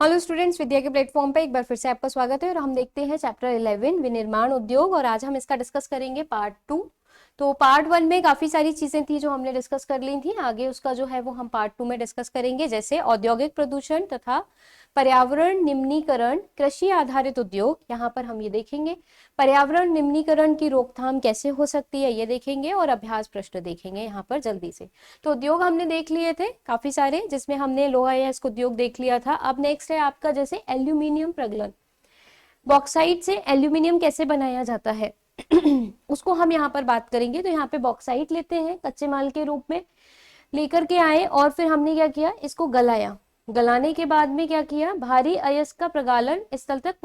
Hello students, विद्या के platform पे एक बार फिर से आपका स्वागत है और हम देखते हैं चैप्टर 11 विनिर्माण उद्योग। और आज हम इसका डिस्कस करेंगे पार्ट 2। तो पार्ट 1 में काफी सारी चीजें थी जो हमने डिस्कस कर ली थी। आगे उसका जो है वो हम पार्ट 2 में डिस्कस करेंगे, जैसे औद्योगिक प्रदूषण तथा पर्यावरण निम्नीकरण, कृषि आधारित उद्योग। यहाँ पर हम ये देखेंगे पर्यावरण निम्नीकरण की रोकथाम कैसे हो सकती है, ये देखेंगे और अभ्यास प्रश्न देखेंगे यहाँ पर जल्दी से। तो उद्योग हमने देख लिए थे काफी सारे, जिसमें हमने लोहा या इसको उद्योग देख लिया था। अब नेक्स्ट है आपका जैसे एल्यूमिनियम प्रगलन, बॉक्साइट से एल्यूमिनियम कैसे बनाया जाता है उसको हम यहाँ पर बात करेंगे। तो यहाँ पे बॉक्साइट लेते हैं कच्चे माल के रूप में, लेकर के आए और फिर हमने क्या किया, इसको गलाया। गलाने के बाद में क्या किया, भारी अयस्क का प्रगालन स्थल तक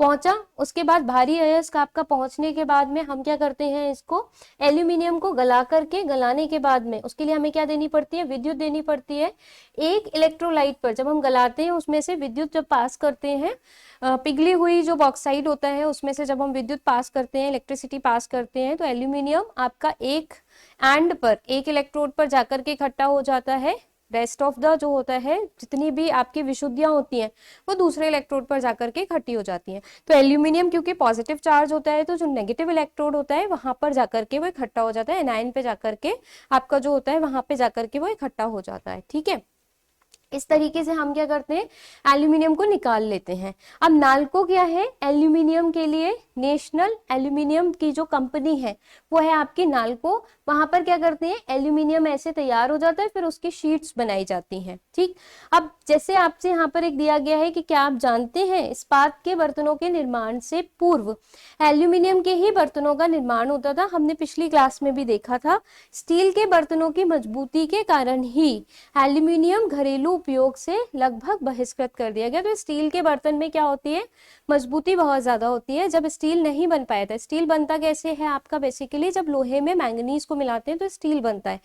पहुंचा। उसके बाद भारी अयस्क आपका पहुंचने के बाद में हम क्या करते हैं, इसको एल्यूमिनियम को गला करके, गलाने के बाद में उसके लिए हमें क्या देनी पड़ती है, विद्युत देनी पड़ती है। एक इलेक्ट्रोलाइट पर जब हम गलाते हैं उसमें से विद्युत जब पास करते हैं, पिघली हुई जो बॉक्साइट होता है उसमें से जब हम विद्युत पास करते हैं, इलेक्ट्रिसिटी पास करते हैं, तो एल्यूमिनियम आपका एक एंड पर, एक इलेक्ट्रोड पर जाकर के इकट्ठा हो जाता है। रेस्ट ऑफ द जो होता है, जितनी भी आपकी विशुद्धियां होती हैं, वो दूसरे इलेक्ट्रोड पर जाकर के इकट्ठी हो जाती हैं। तो एल्यूमिनियम क्योंकि पॉजिटिव चार्ज होता है, तो जो नेगेटिव इलेक्ट्रोड होता है वहां पर जाकर के वो इकट्ठा हो जाता है, एनायन पे जाकर के आपका जो होता है वहां पे जाकर के वो इकट्ठा हो जाता है। ठीक है, इस तरीके से हम क्या करते हैं, एल्यूमिनियम को निकाल लेते हैं। अब नालको क्या है एल्यूमिनियम के लिए, नेशनल एल्यूमिनियम की जो कंपनी है वो है आपकी नालको। वहां पर क्या करते हैं, एल्यूमिनियम ऐसे तैयार हो जाता है, फिर उसकी शीट्स बनाई जाती हैं। ठीक, अब जैसे आपसे यहाँ पर एक दिया गया है कि क्या आप जानते हैं इस्पात के बर्तनों के निर्माण से पूर्व एल्यूमिनियम के ही बर्तनों का निर्माण होता था। हमने पिछली क्लास में भी देखा था, स्टील के बर्तनों की मजबूती के कारण ही एल्यूमिनियम घरेलू उपयोग से लगभग बहिष्कृत कर दिया गया। तो स्टील के बर्तन में क्या होती है, मजबूती बहुत ज्यादा होती है। जब स्टील नहीं बन पाया था, स्टील बनता कैसे है आपका, बेसिकली जब लोहे में मैंगनीज को मिलाते हैं तो स्टील बनता है।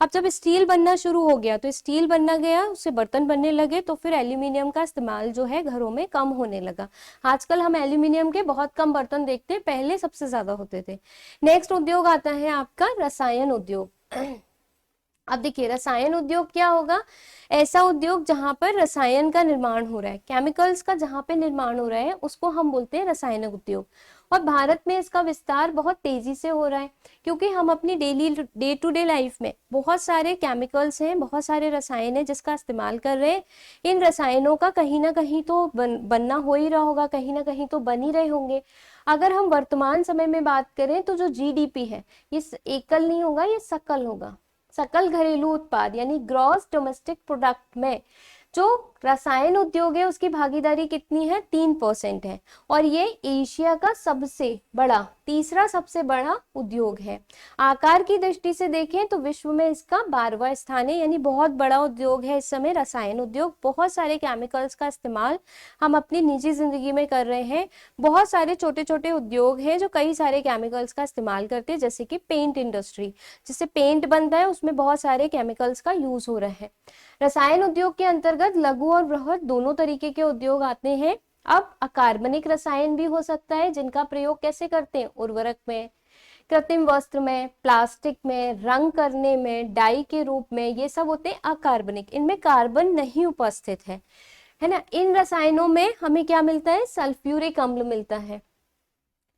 अब जब स्टील बनना शुरू हो गया, तो स्टील बनना गया, उससे बर्तन बनने लगे, तो फिर एल्यूमिनियम का इस्तेमाल जो है घरों में कम होने लगा। आजकल हम एल्यूमिनियम के बहुत कम बर्तन देखते हैं, पहले सबसे ज्यादा होते थे। नेक्स्ट उद्योग आता है आपका रसायन उद्योग। अब देखिए रसायन उद्योग क्या होगा, ऐसा उद्योग जहां पर रसायन का निर्माण हो रहा है, केमिकल्स का जहां पे निर्माण हो रहा है उसको हम बोलते हैं रसायन उद्योग। और भारत में इसका विस्तार बहुत तेजी से हो रहा है, क्योंकि हम अपनी daily day to day life में बहुत सारे केमिकल्स हैं, बहुत सारे रसायन हैं जिसका इस्तेमाल कर रहे हैं। इन रसायनों का कहीं ना कहीं तो बनना हो ही रहा होगा, कहीं ना कहीं तो बन ही रहे होंगे। अगर हम वर्तमान समय में बात करें तो जो जीडीपी है, ये एकल नहीं होगा, ये सकल होगा। सकल घरेलू उत्पाद यानी ग्रॉस डोमेस्टिक प्रोडक्ट में जो रसायन उद्योग है उसकी भागीदारी कितनी है, 3% है। और ये एशिया का सबसे बड़ा, तीसरा सबसे बड़ा उद्योग है। आकार की दृष्टि से देखें तो विश्व में इसका 12वां स्थान है, यानी बहुत बड़ा उद्योग है इस समय रसायन उद्योग। बहुत सारे केमिकल्स का इस्तेमाल हम अपनी निजी जिंदगी में कर रहे हैं। बहुत सारे छोटे छोटे उद्योग हैं जो कई सारे केमिकल्स का इस्तेमाल करते हैं, जैसे कि पेंट इंडस्ट्री, जिससे पेंट बनता है, उसमें बहुत सारे केमिकल्स का यूज हो रहा है। रसायन उद्योग के अंतर्गत लघु और बृहद दोनों तरीके के उद्योग आते हैं। अब अकार्बनिक रसायन भी हो सकता है, जिनका प्रयोग कैसे करते हैं, उर्वरक में, कृत्रिम वस्त्र में, प्लास्टिक में, रंग करने में, डाई के रूप में, ये सब होते हैं अकार्बनिक। इनमें कार्बन नहीं उपस्थित है ना। इन रसायनों में हमें क्या मिलता है, सल्फ्यूरिक अम्ल मिलता है।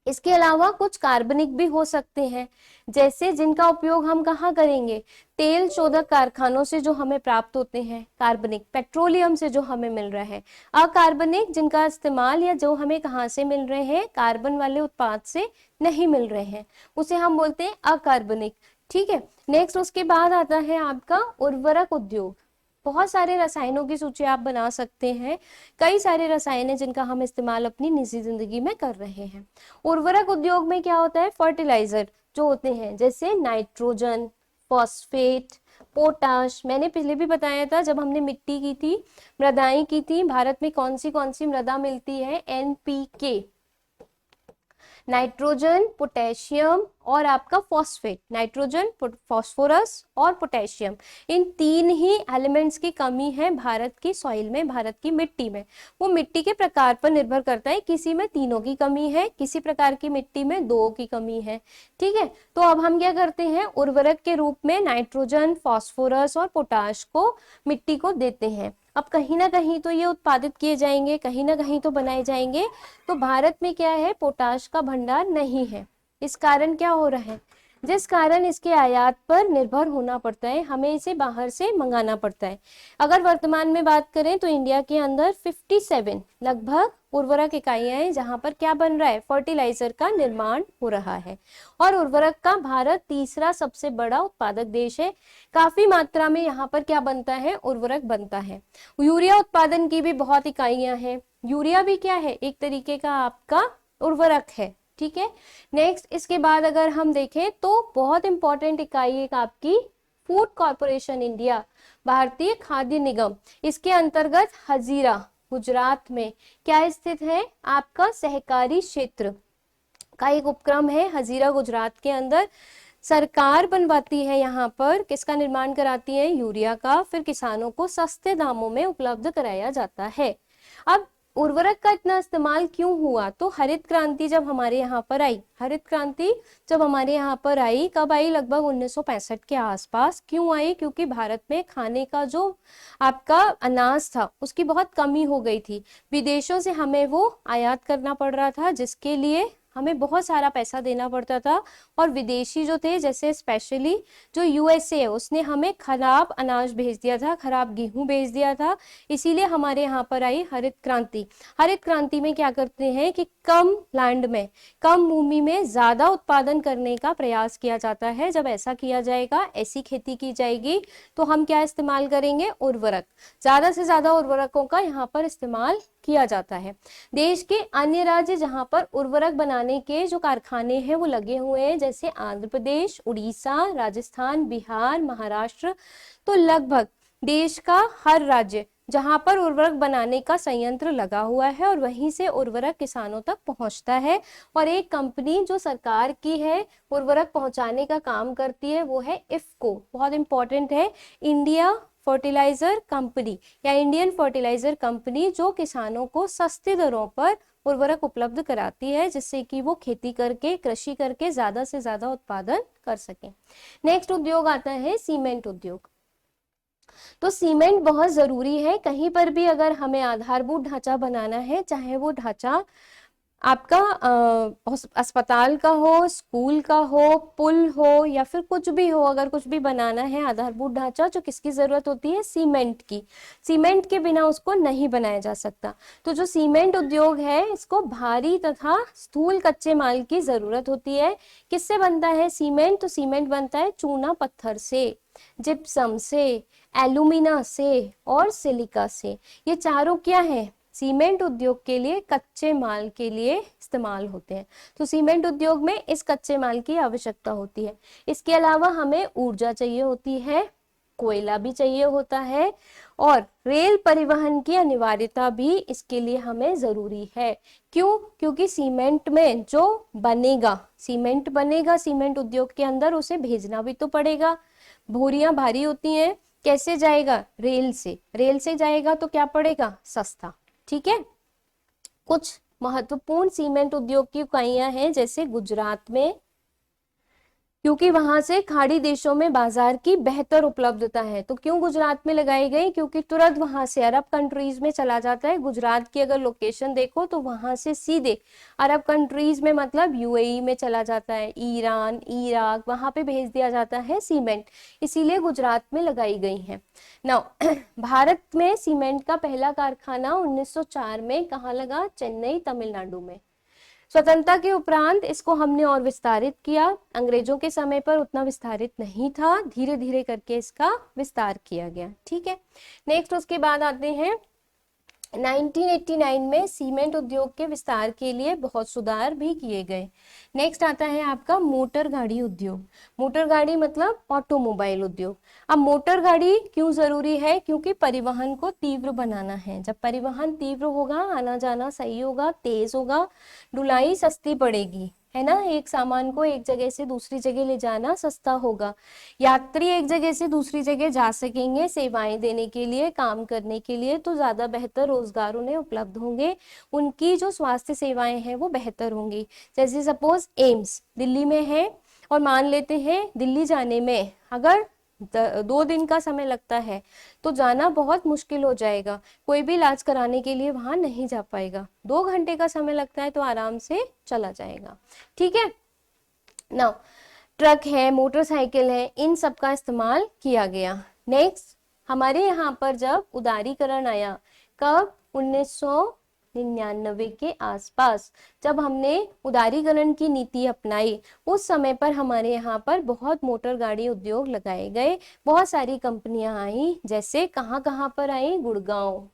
इसके अलावा कुछ कार्बनिक भी हो सकते हैं, जैसे जिनका उपयोग हम कहाँ करेंगे, तेल शोधक कारखानों से जो हमें प्राप्त होते हैं कार्बनिक, पेट्रोलियम से जो हमें मिल रहा है। अकार्बनिक जिनका इस्तेमाल या जो हमें कहाँ से मिल रहे हैं, कार्बन वाले उत्पाद से नहीं मिल रहे हैं, उसे हम बोलते हैं अकार्बनिक। ठीक है, नेक्स्ट उसके बाद आता है आपका उर्वरक उद्योग। बहुत सारे रसायनों की सूची आप बना सकते हैं, कई सारे रसायन हैं जिनका हम इस्तेमाल अपनी निजी जिंदगी में कर रहे हैं। उर्वरक उद्योग में क्या होता है, फर्टिलाइजर जो होते हैं, जैसे नाइट्रोजन, फॉस्फेट, पोटाश। मैंने पहले भी बताया था जब हमने मिट्टी की थी, मृदाएं की थी, भारत में कौन सी मृदा मिलती है, एनपीके, नाइट्रोजन, पोटेशियम और आपका फॉस्फेट। नाइट्रोजन, फॉस्फोरस और पोटेशियम, इन तीन ही एलिमेंट्स की कमी है भारत की सॉइल में, भारत की मिट्टी में। वो मिट्टी के प्रकार पर निर्भर करता है, किसी में तीनों की कमी है, किसी प्रकार की मिट्टी में दो की कमी है। ठीक है, तो अब हम क्या करते हैं, उर्वरक के रूप में नाइट्रोजन, फॉस्फोरस और पोटाश को मिट्टी को देते हैं। अब कहीं ना कहीं तो ये उत्पादित किए जाएंगे, कहीं ना कहीं तो बनाए जाएंगे। तो भारत में क्या है, पोटाश का भंडार नहीं है। इस कारण क्या हो रहा है, जिस कारण इसके आयात पर निर्भर होना पड़ता है, हमें इसे बाहर से मंगाना पड़ता है। अगर वर्तमान में बात करें तो इंडिया के अंदर 57 लगभग उर्वरक इकाइयां हैं जहां पर क्या बन रहा है, फर्टिलाइजर का निर्माण हो रहा है। और उर्वरक का भारत तीसरा सबसे बड़ा उत्पादक देश है। काफी मात्रा में यहाँ पर क्या बनता है, उर्वरक बनता है। यूरिया उत्पादन की भी बहुत इकाइयां हैं। यूरिया भी क्या है, एक तरीके का आपका उर्वरक है। ठीक है, नेक्स्ट इसके बाद अगर हम देखें तो बहुत इंपॉर्टेंट इकाई एक आपकी फूड कॉर्पोरेशन इंडिया, भारतीय खाद्य निगम। इसके अंतर्गत हजीरा गुजरात में क्या स्थित है, आपका सहकारी क्षेत्र का एक उपक्रम है। हजीरा गुजरात के अंदर सरकार बनवाती है, यहाँ पर किसका निर्माण कराती है, यूरिया का, फिर किसानों को सस्ते दामों में उपलब्ध कराया जाता है। अब उर्वरक का इतना इस्तेमाल क्यों हुआ, तो हरित क्रांति जब हमारे यहाँ पर आई, हरित क्रांति जब हमारे यहाँ पर आई, कब आई, लगभग 1965 के आसपास। क्यों आई, क्योंकि भारत में खाने का जो आपका अनाज था उसकी बहुत कमी हो गई थी। विदेशों से हमें वो आयात करना पड़ रहा था, जिसके लिए हमें बहुत सारा पैसा देना पड़ता था। और विदेशी जो थे, जैसे स्पेशली जो यूएसए है, उसने हमें खराब अनाज भेज दिया था, खराब गेहूं भेज दिया था। इसीलिए हमारे यहाँ पर आई हरित क्रांति। हरित क्रांति में क्या करते हैं कि कम लैंड में, कम भूमि में ज्यादा उत्पादन करने का प्रयास किया जाता है। जब ऐसा किया जाएगा, ऐसी खेती की जाएगी, तो हम क्या इस्तेमाल करेंगे, उर्वरक। ज्यादा से ज्यादा उर्वरकों का यहाँ पर इस्तेमाल किया जाता है। देश के अन्य राज्य जहां पर उर्वरक बनाने के जो कारखाने हैं वो लगे हुए हैं, जैसे आंध्र प्रदेश, उड़ीसा, राजस्थान, बिहार, महाराष्ट्र, तो लगभग देश का हर राज्य जहां पर उर्वरक बनाने का संयंत्र लगा हुआ है और वहीं से उर्वरक किसानों तक पहुंचता है। और एक कंपनी जो सरकार की है, उर्वरक पहुंचाने का काम करती है, वो है इफ्को, बहुत इंपॉर्टेंट है, इंडिया फर्टिलाइजर कंपनी या इंडियन फर्टिलाइजर कंपनी, जो किसानों को सस्ती दरों पर उर्वरक उपलब्ध कराती है, जिससे कि वो खेती करके, कृषि करके ज्यादा से ज्यादा उत्पादन कर सके। नेक्स्ट उद्योग आता है सीमेंट उद्योग। तो सीमेंट बहुत जरूरी है। कहीं पर भी अगर हमें आधारभूत ढांचा बनाना है, चाहे वो ढांचा आपका अस्पताल का हो, स्कूल का हो, पुल हो, या फिर कुछ भी हो, अगर कुछ भी बनाना है आधारभूत ढांचा, जो किसकी जरूरत होती है, सीमेंट की। सीमेंट के बिना उसको नहीं बनाया जा सकता। तो जो सीमेंट उद्योग है, इसको भारी तथा स्थूल कच्चे माल की जरूरत होती है। किससे बनता है सीमेंट, तो सीमेंट बनता है चूना पत्थर से, जिप्सम से, एल्यूमिना से और सिलिका से। ये चारों क्या है, सीमेंट उद्योग के लिए कच्चे माल के लिए इस्तेमाल होते हैं। तो सीमेंट उद्योग में इस कच्चे माल की आवश्यकता होती है। इसके अलावा हमें ऊर्जा चाहिए होती है, कोयला भी चाहिए होता है, और रेल परिवहन की अनिवार्यता भी इसके लिए हमें जरूरी है। क्यों, क्योंकि सीमेंट में जो बनेगा, सीमेंट बनेगा सीमेंट उद्योग के अंदर, उसे भेजना भी तो पड़ेगा। बोरियां भारी होती हैं, कैसे जाएगा, रेल से। रेल से जाएगा तो क्या पड़ेगा, सस्ता। ठीक है, कुछ महत्वपूर्ण सीमेंट उद्योग की इकाइयां हैं, जैसे गुजरात में, क्योंकि वहां से खाड़ी देशों में बाजार की बेहतर उपलब्धता है। तो क्यों गुजरात में लगाई गई, क्योंकि तुरंत वहां से अरब कंट्रीज में चला जाता है। गुजरात की अगर लोकेशन देखो तो वहां से सीधे अरब कंट्रीज में, मतलब यूएई में चला जाता है, ईरान, इराक, वहां पे भेज दिया जाता है सीमेंट, इसीलिए गुजरात में लगाई गई है। नाउ भारत में सीमेंट का पहला कारखाना 1904 में कहाँ लगा, चेन्नई, तमिलनाडु में। स्वतंत्रता के उपरांत इसको हमने और विस्तारित किया। अंग्रेजों के समय पर उतना विस्तारित नहीं था, धीरे धीरे करके इसका विस्तार किया गया। ठीक है, नेक्स्ट उसके बाद आते हैं 1989 में सीमेंट उद्योग के विस्तार के लिए बहुत सुधार भी किए गए। नेक्स्ट आता है आपका मोटर गाड़ी उद्योग। मोटर गाड़ी मतलब ऑटोमोबाइल उद्योग। अब मोटर गाड़ी क्यों जरूरी है, क्योंकि परिवहन को तीव्र बनाना है। जब परिवहन तीव्र होगा, आना जाना सही होगा, तेज होगा, ढुलाई सस्ती पड़ेगी, है ना। एक सामान को एक जगह से दूसरी जगह ले जाना सस्ता होगा, यात्री एक जगह से दूसरी जगह जा सकेंगे सेवाएं देने के लिए, काम करने के लिए, तो ज्यादा बेहतर रोजगार उन्हें उपलब्ध होंगे, उनकी जो स्वास्थ्य सेवाएं हैं वो बेहतर होंगी। जैसे सपोज एम्स दिल्ली में है, और मान लेते हैं दिल्ली जाने में अगर 2 दिन का समय लगता है तो जाना बहुत मुश्किल हो जाएगा, कोई भी इलाज कराने के लिए वहां नहीं जा पाएगा। 2 घंटे का समय लगता है तो आराम से चला जाएगा। ठीक है ना। ट्रक है, मोटरसाइकिल है, इन सब का इस्तेमाल किया गया। नेक्स्ट, हमारे यहाँ पर जब उदारीकरण आया, कब? 1999 के आसपास जब हमने उदारीकरण की नीति अपनाई, उस समय पर हमारे यहाँ पर बहुत मोटर गाड़ी उद्योग लगाए गए, बहुत सारी कंपनियां आई। जैसे कहाँ कहाँ पर आई? गुड़गांव,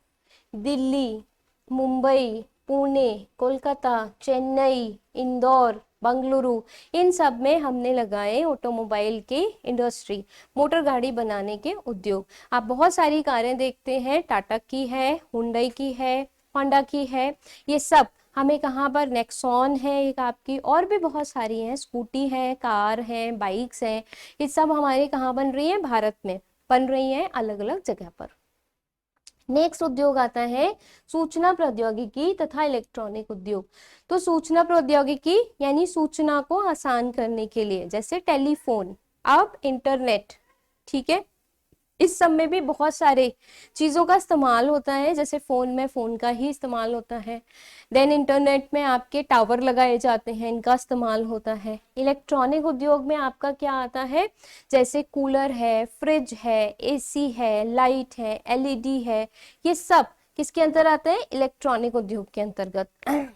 दिल्ली, मुंबई, पुणे, कोलकाता, चेन्नई, इंदौर, बंगलुरु, इन सब में हमने लगाए ऑटोमोबाइल के इंडस्ट्री, मोटर गाड़ी बनाने के उद्योग। आप बहुत सारी कारें देखते हैं, टाटा की है, हुंडई की है, होंडा की है, ये सब हमें कहाँ पर? नेक्सॉन है एक आपकी, और भी बहुत सारी हैं, स्कूटी है, कार है, बाइक्स हैं, ये सब हमारे कहाँ बन रही है? भारत में बन रही हैं, अलग अलग जगह पर। नेक्स्ट उद्योग आता है सूचना प्रौद्योगिकी तथा इलेक्ट्रॉनिक उद्योग। तो सूचना प्रौद्योगिकी यानी सूचना को आसान करने के लिए, जैसे टेलीफोन, अब इंटरनेट, ठीक है, इस सब में भी बहुत सारे चीजों का इस्तेमाल होता है। जैसे फोन में फोन का ही इस्तेमाल होता है, देन इंटरनेट में आपके टावर लगाए जाते हैं, इनका इस्तेमाल होता है। इलेक्ट्रॉनिक उद्योग में आपका क्या आता है? जैसे कूलर है, फ्रिज है, एसी है, लाइट है, एलईडी है, ये सब किसके अंदर आते हैं? इलेक्ट्रॉनिक उद्योग के अंतर्गत।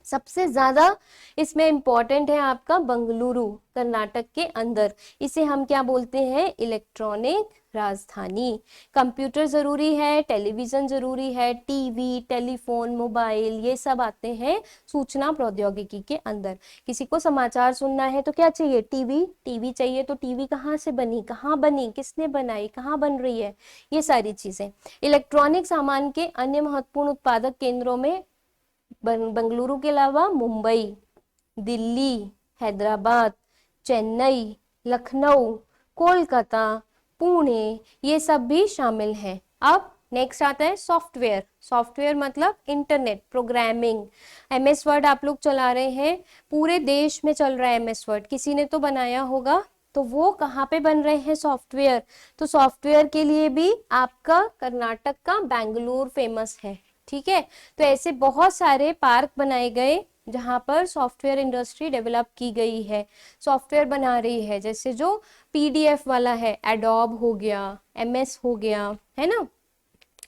सबसे ज्यादा इसमें इंपॉर्टेंट है आपका बंगलुरु, कर्नाटक के अंदर। इसे हम क्या बोलते हैं? इलेक्ट्रॉनिक राजधानी। कंप्यूटर जरूरी है, टेलीविजन जरूरी है, टीवी, टेलीफोन, मोबाइल, ये सब आते हैं सूचना प्रौद्योगिकी के अंदर। किसी को समाचार सुनना है तो क्या चाहिए? टीवी। टीवी चाहिए तो टीवी कहाँ से बनी, कहाँ बनी, किसने बनाई, कहाँ बन रही है, ये सारी चीजें। इलेक्ट्रॉनिक सामान के अन्य महत्वपूर्ण उत्पादक केंद्रों में बंगलुरु के अलावा मुंबई, दिल्ली, हैदराबाद, चेन्नई, लखनऊ, कोलकाता, पुणे, ये सब भी शामिल हैं। अब नेक्स्ट आता है सॉफ्टवेयर। सॉफ्टवेयर मतलब इंटरनेट प्रोग्रामिंग। एमएस वर्ड आप लोग चला रहे हैं, पूरे देश में चल रहा है एमएस वर्ड, किसी ने तो बनाया होगा। तो वो कहाँ पे बन रहे हैं? सॉफ्टवेयर। तो सॉफ्टवेयर के लिए भी आपका कर्नाटक का बेंगलुरु फेमस है। ठीक है, तो ऐसे बहुत सारे पार्क बनाए गए जहां पर सॉफ्टवेयर इंडस्ट्री डेवलप की गई है, सॉफ्टवेयर बना रही है। जैसे जो पीडीएफ वाला है, एडोब हो गया, एमएस हो गया, है ना।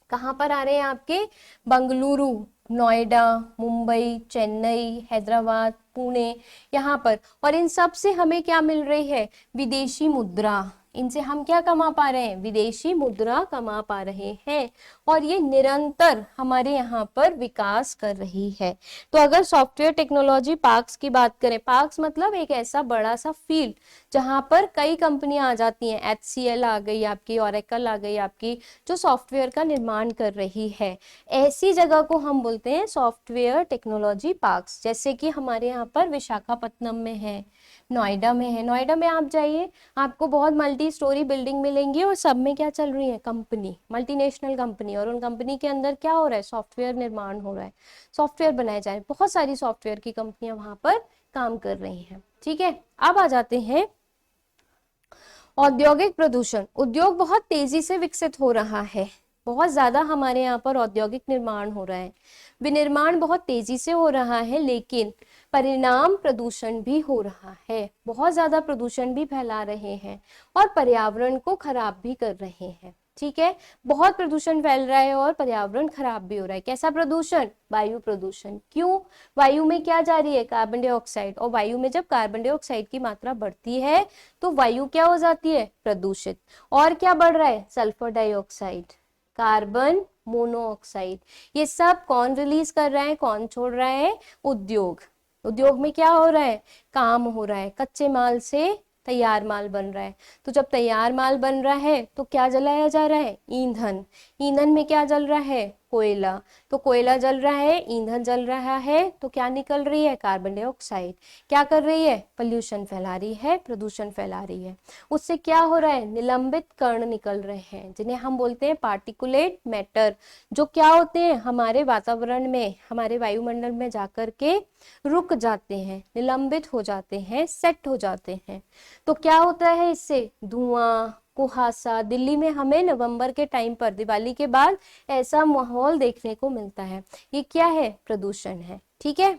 कहाँ पर आ रहे हैं आपके? बंगलुरु, नोएडा, मुंबई, चेन्नई, हैदराबाद, पुणे, यहाँ पर। और इन सब से हमें क्या मिल रही है? विदेशी मुद्रा। इनसे हम क्या कमा पा रहे हैं? विदेशी मुद्रा कमा पा रहे हैं, और ये निरंतर हमारे यहाँ पर विकास कर रही है। तो अगर सॉफ्टवेयर टेक्नोलॉजी पार्क्स की बात करें, पार्क्स मतलब एक ऐसा बड़ा सा फील्ड जहां पर कई कंपनियां आ जाती हैं, HCL आ गई आपकी, ओरेकल आ गई आपकी, जो सॉफ्टवेयर का निर्माण कर रही है। ऐसी जगह को हम बोलते हैं सॉफ्टवेयर टेक्नोलॉजी पार्क्स। जैसे कि हमारे यहाँ पर विशाखापत्तनम में है, नोएडा में है। नोएडा में आप जाइए, आपको बहुत मल्टी स्टोरी बिल्डिंग मिलेंगी, और सब में क्या चल रही है? कंपनी, मल्टीनेशनल कंपनी, और उन कंपनी के अंदर क्या हो रहा है? सॉफ्टवेयर निर्माण हो रहा है, सॉफ्टवेयर बनाए जा रहे हैं। बहुत सारी सॉफ्टवेयर की कंपनियां वहां पर काम कर रही हैं। ठीक है, अब आ जाते हैं औद्योगिक प्रदूषण। उद्योग बहुत तेजी से विकसित हो रहा है, बहुत ज्यादा हमारे यहाँ पर औद्योगिक निर्माण हो रहा है, विनिर्माण बहुत तेजी से हो रहा है, लेकिन परिणाम प्रदूषण भी हो रहा है। बहुत ज्यादा प्रदूषण भी फैला रहे हैं और पर्यावरण को खराब भी कर रहे हैं। ठीक है, बहुत प्रदूषण फैल रहा है और पर्यावरण खराब भी हो रहा है। कैसा प्रदूषण? वायु प्रदूषण। क्यों? वायु में क्या जा रही है? Carbon dioxide. और वायु में जब कार्बन डाइऑक्साइड की मात्रा बढ़ती है तो वायु क्या हो जाती है? प्रदूषित। और क्या बढ़ रहा है? Sulphur dioxide, carbon monoxide. ये सब कौन रिलीज कर रहा है, कौन छोड़ रहा है? उद्योग। उद्योग में क्या हो रहा है? काम हो रहा है, कच्चे माल से तैयार माल बन रहा है। तो जब तैयार माल बन रहा है तो क्या जलाया जा रहा है? ईंधन। ईंधन में क्या जल रहा है? कोयला। तो कोयला जल रहा है, ईंधन जल रहा है, तो क्या निकल रही है? Carbon dioxide. क्या कर रही है? पॉल्यूशन फैला रही है, प्रदूषण फैला रही है। उससे क्या हो रहा है? निलंबित कण निकल रहे हैं, जिन्हें हम बोलते हैं पार्टिकुलेट मैटर, जो क्या होते हैं? हमारे वातावरण में, हमारे वायुमंडल में जाकर के रुक जाते हैं, निलंबित हो जाते हैं, सेट हो जाते हैं। तो क्या होता है इससे? धुआं, कुहासा। दिल्ली में हमें नवंबर के टाइम पर, दिवाली के बाद, ऐसा माहौल देखने को मिलता है। ये क्या है? प्रदूषण है। ठीक है।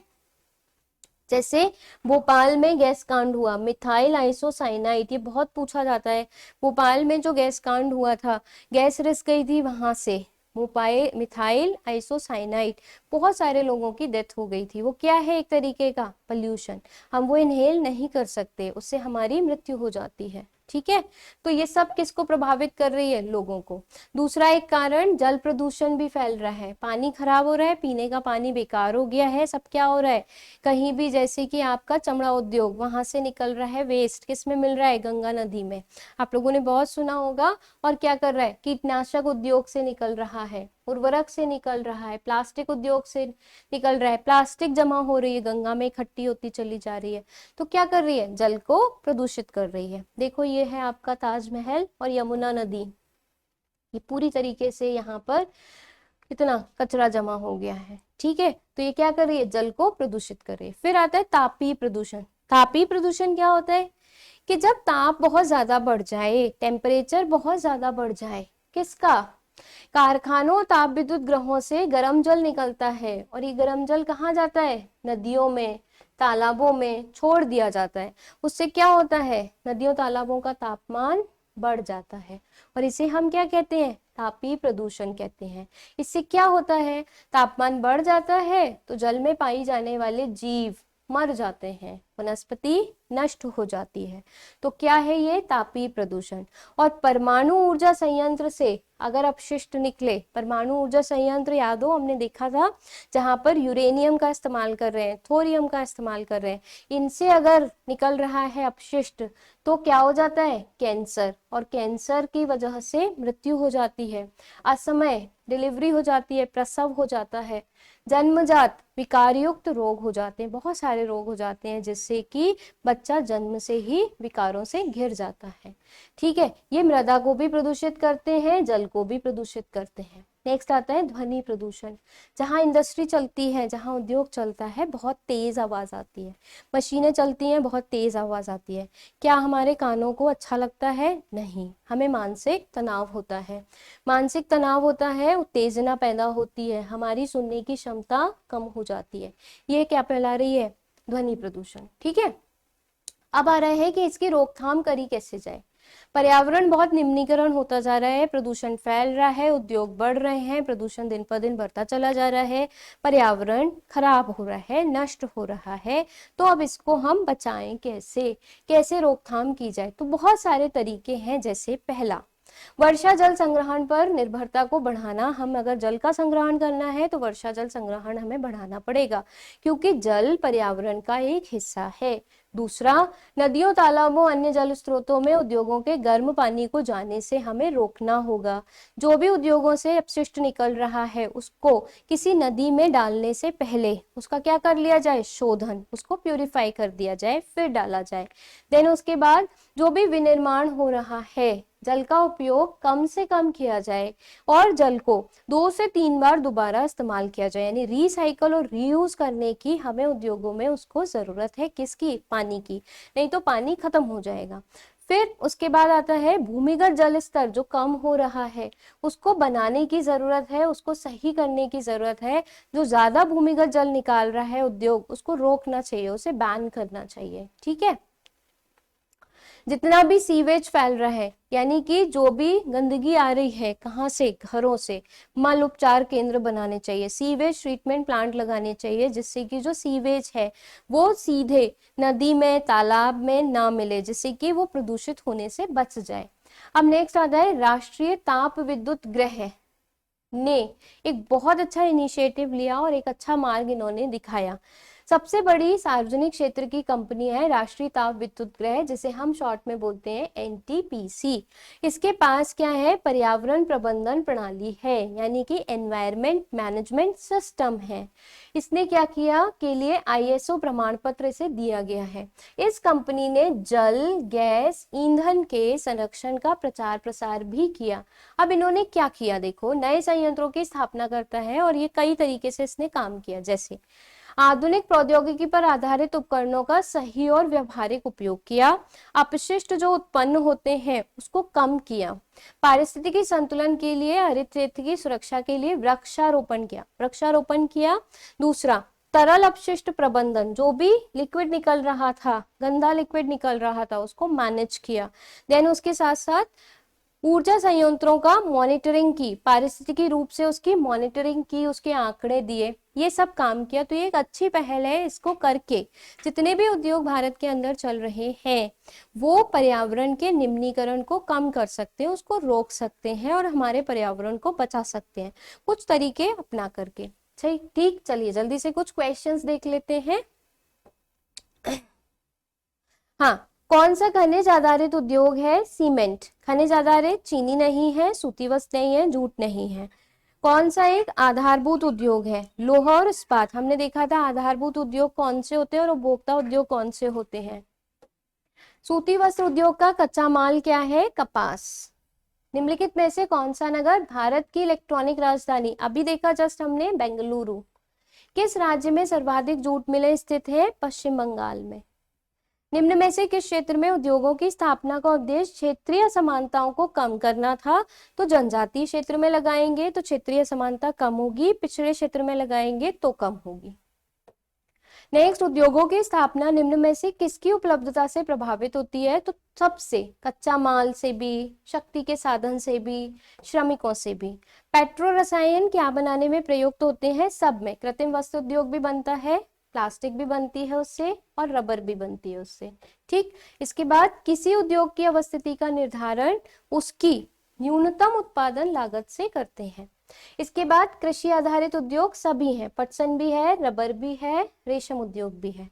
जैसे भोपाल में गैस कांड हुआ, मिथाइल आइसोसाइनाइड, ये बहुत पूछा जाता है। भोपाल में जो गैस कांड हुआ था, गैस रिस गई थी वहां से, मिथाइल आइसोसाइनाइड, बहुत सारे लोगों की डेथ हो गई थी। वो क्या है? एक तरीके का पॉल्यूशन। हम वो इनहेल नहीं कर सकते, उससे हमारी मृत्यु हो जाती है। ठीक है। तो ये सब किसको प्रभावित कर रही है? लोगों को। दूसरा एक कारण, जल प्रदूषण भी फैल रहा है। पानी खराब हो रहा है, पीने का पानी बेकार हो गया है। सब क्या हो रहा है? कहीं भी, जैसे कि आपका चमड़ा उद्योग, वहां से निकल रहा है वेस्ट, किस में मिल रहा है? गंगा नदी में। आप लोगों ने बहुत सुना होगा। और क्या कर रहा है? कीटनाशक उद्योग से निकल रहा है, उर्वरक से निकल रहा है, प्लास्टिक उद्योग से निकल रहा है, प्लास्टिक जमा हो रही है गंगा में, इकट्ठी होती चली जा रही है। तो क्या कर रही है? जल को प्रदूषित कर रही है। देखो ये है आपका ताजमहल और यमुना नदी, ये पूरी तरीके से यहाँ पर कितना कचरा जमा हो गया है। ठीक है। तो ये क्या कर रही है? जल को प्रदूषित कर रही है। फिर आता है तापीय प्रदूषण। तापीय प्रदूषण क्या होता है? कि जब ताप बहुत ज्यादा बढ़ जाए, टेम्परेचर बहुत ज्यादा बढ़ जाए, किसका? कारखानों, ताप विद्युत ग्रहों से गर्म जल निकलता है, और ये गर्म जल कहाँ जाता है? नदियों में, तालाबों में छोड़ दिया जाता है। उससे क्या होता है? नदियों तालाबों का तापमान बढ़ जाता है, और इसे हम क्या कहते हैं? तापीय प्रदूषण कहते हैं। इससे क्या होता है? तापमान बढ़ जाता है तो जल में पाई जाने वाले जीव मर जाते हैं, वनस्पति नष्ट हो जाती है। तो क्या है ये? तापीय प्रदूषण। और परमाणु ऊर्जा संयंत्र से अगर अपशिष्ट निकले, परमाणु ऊर्जा संयंत्र याद हो, हमने देखा था, जहां पर यूरेनियम का इस्तेमाल कर रहे हैं, थोरियम का इस्तेमाल कर रहे हैं, इनसे अगर निकल रहा है अपशिष्ट, तो क्या हो जाता है? कैंसर। और कैंसर की वजह से मृत्यु हो जाती है, असमय डिलीवरी हो जाती है, प्रसव हो जाता है, जन्मजात विकारयुक्त रोग हो जाते हैं, बहुत सारे रोग हो जाते हैं, जिससे कि बच्चा जन्म से ही विकारों से घिर जाता है। ठीक है। ये मृदा को भी प्रदूषित करते हैं, जल को भी प्रदूषित करते हैं। नेक्स्ट आता है ध्वनि प्रदूषण। जहाँ इंडस्ट्री चलती है, जहाँ उद्योग चलता है, बहुत तेज आवाज आती है, मशीनें चलती हैं, बहुत तेज आवाज आती है। क्या हमारे कानों को अच्छा लगता है? नहीं, हमें मानसिक तनाव होता है। मानसिक तनाव होता है, उत्तेजना पैदा होती है, हमारी सुनने की क्षमता कम हो जाती है। ये क्या फैला रही है? ध्वनि प्रदूषण। ठीक है। अब आ रहा है कि इसकी रोकथाम करी कैसे जाए। पर्यावरण बहुत निम्नीकरण होता जा रहा है, प्रदूषण फैल रहा है, उद्योग बढ़ रहे हैं, प्रदूषण दिन पर दिन बढ़ता चला जा रहा है, पर्यावरण खराब हो रहा है, नष्ट हो रहा है। तो अब इसको हम बचाएं कैसे, कैसे रोकथाम की जाए? तो बहुत सारे तरीके हैं। जैसे पहला, वर्षा जल संग्रहण पर निर्भरता को बढ़ाना। हम अगर जल का संग्रहण करना है तो वर्षा जल संग्रहण हमें बढ़ाना पड़ेगा, क्योंकि जल पर्यावरण का एक हिस्सा है। दूसरा, नदियों, तालाबों, अन्य जल स्रोतों में उद्योगों के गर्म पानी को जाने से हमें रोकना होगा। जो भी उद्योगों से अपशिष्ट निकल रहा है, उसको किसी नदी में डालने से पहले उसका क्या कर लिया जाए? शोधन, उसको प्यूरिफाई कर दिया जाए, फिर डाला जाए। देन उसके बाद जो भी विनिर्माण हो रहा है, जल का उपयोग कम से कम किया जाए, और जल को 2 से 3 बार दोबारा इस्तेमाल किया जाए, यानी रिसाइकल और रीयूज करने की हमें उद्योगों में उसको जरूरत है। किसकी? पानी की, नहीं तो पानी खत्म हो जाएगा। फिर उसके बाद आता है भूमिगत जल स्तर जो कम हो रहा है, उसको बनाने की जरूरत है, उसको सही करने की जरूरत है। जो ज्यादा भूमिगत जल निकाल रहा है उद्योग, उसको रोकना चाहिए, उसे बैन करना चाहिए। ठीक है। जितना भी सीवेज फैल रहा है, यानी कि जो भी गंदगी आ रही है, कहाँ से? घरों से, मल उपचार केंद्र बनाने चाहिए, सीवेज ट्रीटमेंट प्लांट लगाने चाहिए, जिससे कि जो सीवेज है वो सीधे नदी में, तालाब में ना मिले, जिससे कि वो प्रदूषित होने से बच जाए। अब नेक्स्ट आता है राष्ट्रीय ताप विद्युत गृह ने एक बहुत अच्छा इनिशिएटिव लिया और एक अच्छा मार्ग इन्होंने दिखाया। सबसे बड़ी सार्वजनिक क्षेत्र की कंपनी है राष्ट्रीय ताप विद्युत ग्रह, जिसे हम शॉर्ट में बोलते हैं एनटीपीसी। इसके पास क्या है, पर्यावरण प्रबंधन प्रणाली है, यानी कि एनवायरमेंट मैनेजमेंट सिस्टम है। इसने क्या किया के लिए आईएसओ प्रमाण पत्र इसे दिया गया है। इस कंपनी ने जल गैस ईंधन के संरक्षण का प्रचार प्रसार भी किया। अब इन्होंने क्या किया, देखो नए संयंत्रों की स्थापना करता है और ये कई तरीके से इसने काम किया, जैसे आधुनिक प्रौद्योगिकी पर आधारित उपकरणों का सही और व्यवहारिक उपयोग किया, अपशिष्ट जो उत्पन्न होते हैं उसको कम किया, पारिस्थितिकी संतुलन के लिए हरित क्षेत्र की सुरक्षा के लिए वृक्षारोपण किया। दूसरा, तरल अपशिष्ट प्रबंधन, जो भी लिक्विड निकल रहा था, गंदा लिक्विड निकल रहा था, उसको मैनेज किया। देन उसके साथ साथ ऊर्जा संयंत्रों का मॉनिटरिंग की, पारिस्थितिकी रूप से उसकी मॉनिटरिंग की, उसके आंकड़े दिए, ये सब काम किया। तो ये एक अच्छी पहल है। इसको करके जितने भी उद्योग भारत के अंदर चल रहे हैं वो पर्यावरण के निम्नीकरण को कम कर सकते हैं, उसको रोक सकते हैं और हमारे पर्यावरण को बचा सकते हैं कुछ तरीके अपना करके। सही, ठीक, चलिए जल्दी से कुछ क्वेश्चंस देख लेते हैं। हाँ, कौन सा खनिज आधारित उद्योग है, सीमेंट। खनिज आधारित, चीनी नहीं है, सूती वस्त्र नहीं है, जूट नहीं है। कौन सा एक आधारभूत उद्योग है, लोहा और इस्पात। हमने देखा था आधारभूत उद्योग कौन से होते हैं और उपभोक्ता उद्योग कौन से होते हैं। सूती वस्त्र उद्योग का कच्चा माल क्या है, कपास। निम्नलिखित में से कौन सा नगर भारत की इलेक्ट्रॉनिक राजधानी, अभी देखा जस्ट हमने, बेंगलुरु। किस राज्य में सर्वाधिक जूट मिलें स्थित है, पश्चिम बंगाल में। निम्न में से किस क्षेत्र में उद्योगों की स्थापना का उद्देश्य क्षेत्रीय असमानताओं को कम करना था, तो जनजातीय क्षेत्र में लगाएंगे तो क्षेत्रीय असमानता कम होगी, पिछड़े क्षेत्र में लगाएंगे तो कम होगी। नेक्स्ट, उद्योगों की स्थापना निम्न में से किसकी उपलब्धता से प्रभावित होती है, तो सबसे, कच्चा माल से भी, शक्ति के साधन से भी, श्रमिकों से भी। पेट्रो रसायन क्या बनाने में प्रयुक्त होते हैं, सब में। कृत्रिम वस्त्र उद्योग भी बनता है, प्लास्टिक भी बनती है उससे और रबर भी बनती है उससे। ठीक, इसके बाद किसी उद्योग की अवस्थिति का निर्धारण उसकी न्यूनतम उत्पादन लागत से करते हैं। इसके बाद कृषि आधारित उद्योग सभी हैं, पटसन भी है, रबर भी है, रेशम उद्योग भी है।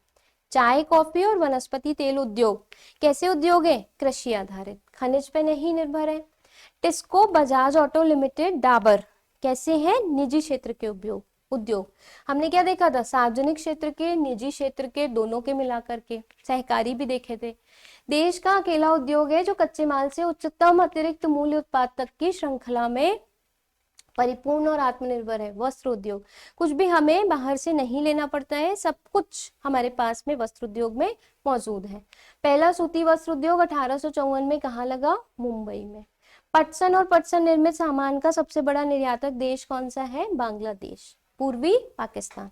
चाय, कॉफी और वनस्पति तेल उद्योग कैसे उद्योग है, कृषि आधारित, खनिज पे नहीं निर्भर है। टिस्को, बजाज ऑटो लिमिटेड, डाबर कैसे हैं, निजी क्षेत्र के उद्योग। हमने क्या देखा था, सार्वजनिक क्षेत्र के, निजी क्षेत्र के, दोनों के मिलाकर के, सहकारी भी देखे थे। देश का अकेला उद्योग है जो कच्चे माल से उच्चतम अतिरिक्त मूल्य उत्पाद तक की श्रृंखला में परिपूर्ण और आत्मनिर्भर है, वस्त्र उद्योग। कुछ भी हमें बाहर से नहीं लेना पड़ता है, सब कुछ हमारे पास में वस्त्र उद्योग में मौजूद है। पहला सूती वस्त्र उद्योग 1854 में कहाँ लगा, मुंबई में। पटसन और पटसन निर्मित सामान का सबसे बड़ा निर्यातक देश कौन सा है, बांग्लादेश, पूर्वी पाकिस्तान।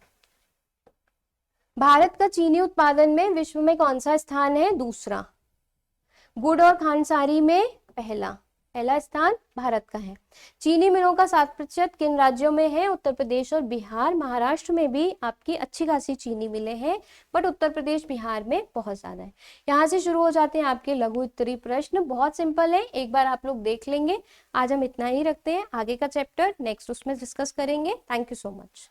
भारत का चीनी उत्पादन में विश्व में कौन सा स्थान है, दूसरा। गुड़ और खांडसारी में पहला स्थान भारत का है। चीनी मिलों का 7% किन राज्यों में है, उत्तर प्रदेश और बिहार। महाराष्ट्र में भी आपकी अच्छी खासी चीनी मिलें हैं, बट उत्तर प्रदेश बिहार में बहुत ज्यादा है। यहाँ से शुरू हो जाते हैं आपके लघु उत्तरीय प्रश्न, बहुत सिंपल है, एक बार आप लोग देख लेंगे। आज हम इतना ही रखते हैं, आगे का चैप्टर नेक्स्ट उसमें डिस्कस करेंगे। Thank you so much.